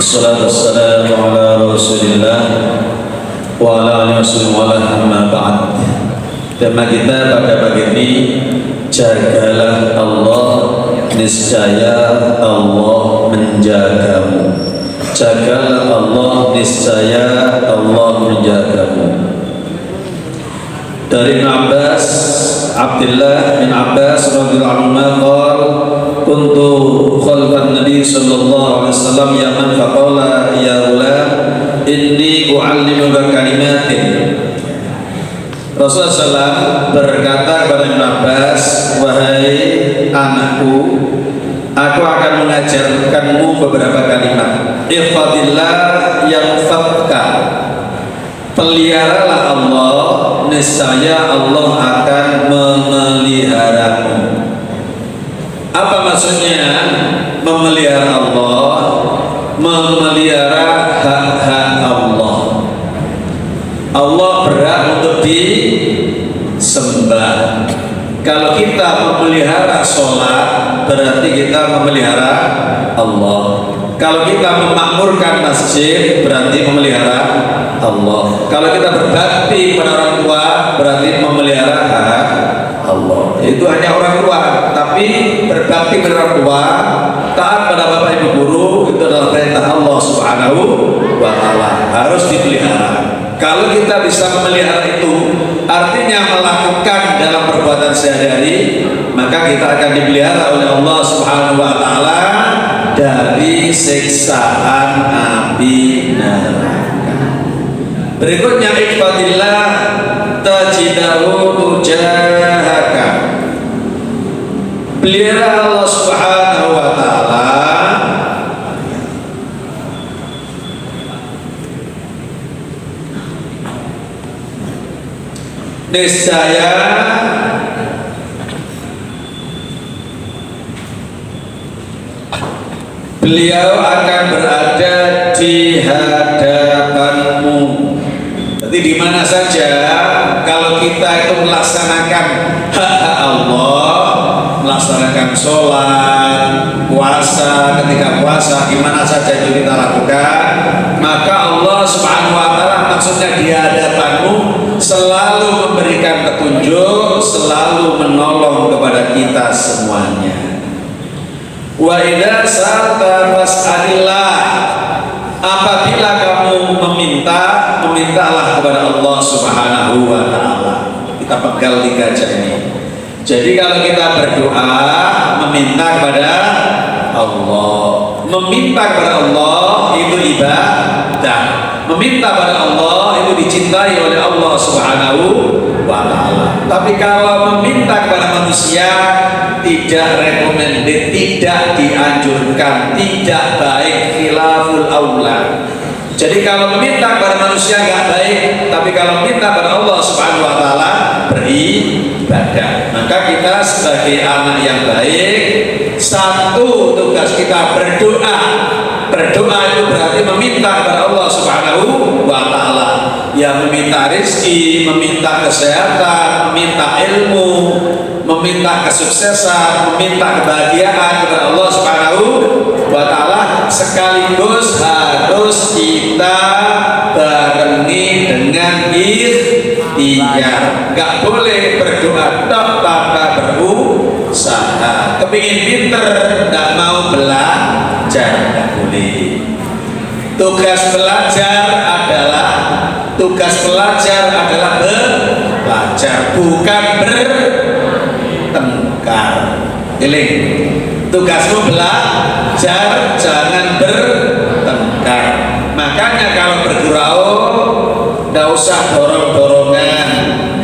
Wassalatu wassalamu ala Rasulillah wa ala alihi wasallam amma ba'd. Tema kita pada pagi ini, jagalah Allah, niscaya Allah menjagamu. Jagalah Allah, niscaya Allah menjagamu. Dari Abbas, Abdullah bin Abbas radhiyallahu anhu qala kuntu khalfan Nabi sallallahu alaihi wasallam yaman faqala ya ghulam inni u'allimuka kalimatin. Rasulullah SAW berkata kepada Ibn Abbas, wahai anakku, aku akan mengajarkanmu beberapa kalimat. Ihfadillah yanfa'ka. Peliharalah Allah, niscaya Allah akan memeliharamu. Apa maksudnya memelihara Allah? Memelihara hak-hak Allah. Allah berhak untuk disembah. Kalau kita memelihara sholat, berarti kita memelihara Allah. Kalau kita memakmurkan masjid, berarti memelihara Allah. Kalau kita berbakti pada orang tua, berarti memelihara hak Allah. Itu hanya orang tua. Tapi berbakti pada orang tua, taat pada bapak ibu guru, itu adalah perintah Allah Subhanahu wa Ta'ala, harus dipelihara. Kalau kita bisa memelihara itu, artinya melakukan dalam perbuatan sehari-hari, maka kita akan dipelihara oleh Allah Subhanahu wa Ta'ala dari siksaan api neraka. Berikutnya, ihfadillah tajidahu tujahaka. Pelihara Allah Subhanahu wa Ta'ala, niscaya beliau akan berada di hadapanmu. Jadi di mana saja kalau kita itu melaksanakan hak Allah, melaksanakan sholat, puasa, ketika puasa, di mana saja itu kita lakukan, maka Allah Subhanahu wa Ta'ala maksudnya di hadapanmu selalu memberikan petunjuk, selalu menolong kepada kita semuanya. Wa idza sa'alta fas'alillah. Apabila kamu memintalah kepada Allah Subhanahu wa Ta'ala. Kita pegang 3 aja ini. Jadi kalau kita berdoa, meminta kepada Allah. Meminta kepada Allah itu ibadah. Meminta kepada Allah itu dicintai oleh Allah Subhanahu wa Ta'ala. Tapi kalau meminta kepada manusia, tidak recommended, tidak dianjurkan, tidak baik, khilaful aula. Jadi kalau meminta kepada manusia nggak baik, tapi kalau meminta kepada Allah Subhanahu wa Ta'ala beribadah. Maka kita sebagai anak yang baik, satu tugas kita berdoa. Berdoa itu berarti meminta kepada Allah Subhanahu wa Ta'ala. Ya, meminta rezeki, meminta kesehatan, meminta ilmu, meminta kesuksesan, meminta kebahagiaan kepada Allah Subhanahu wa Ta'ala, sekaligus harus kita barengi dengan ikhtiar. Gak boleh berdoa tanpa berusaha. Kepingin pinter, gak mau belajar, gak boleh. Tugas pelajar adalah belajar, bukan bertengkar. Giling. Tugasmu belajar, jangan bertengkar. Makanya kalau bergurau, gak usah dorong-dorongan,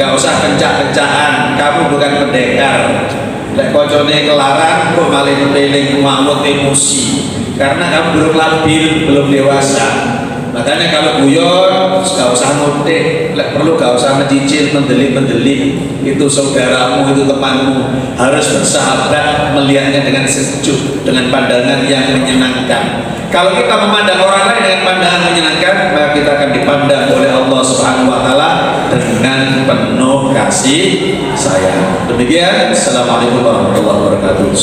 gak usah kencak-kencakan. Kamu bukan pendekar. Lek kocone kelarang, kok malah meliling mamut emosi. Karena kamu belum labil, belum dewasa. Makanya kalau guyon, gak usah ngotek, perlu gak usah mencicil, mendelik. Itu saudaramu, itu temanmu, harus bersahabat, melihatnya dengan sejuk, dengan pandangan yang menyenangkan. Kalau kita memandang orang lain dengan pandangan menyenangkan, maka kita akan dipandang oleh Allah Subhanahu wa Ta'ala dengan penuh kasih sayang. Demikian, assalamualaikum warahmatullahi wabarakatuh.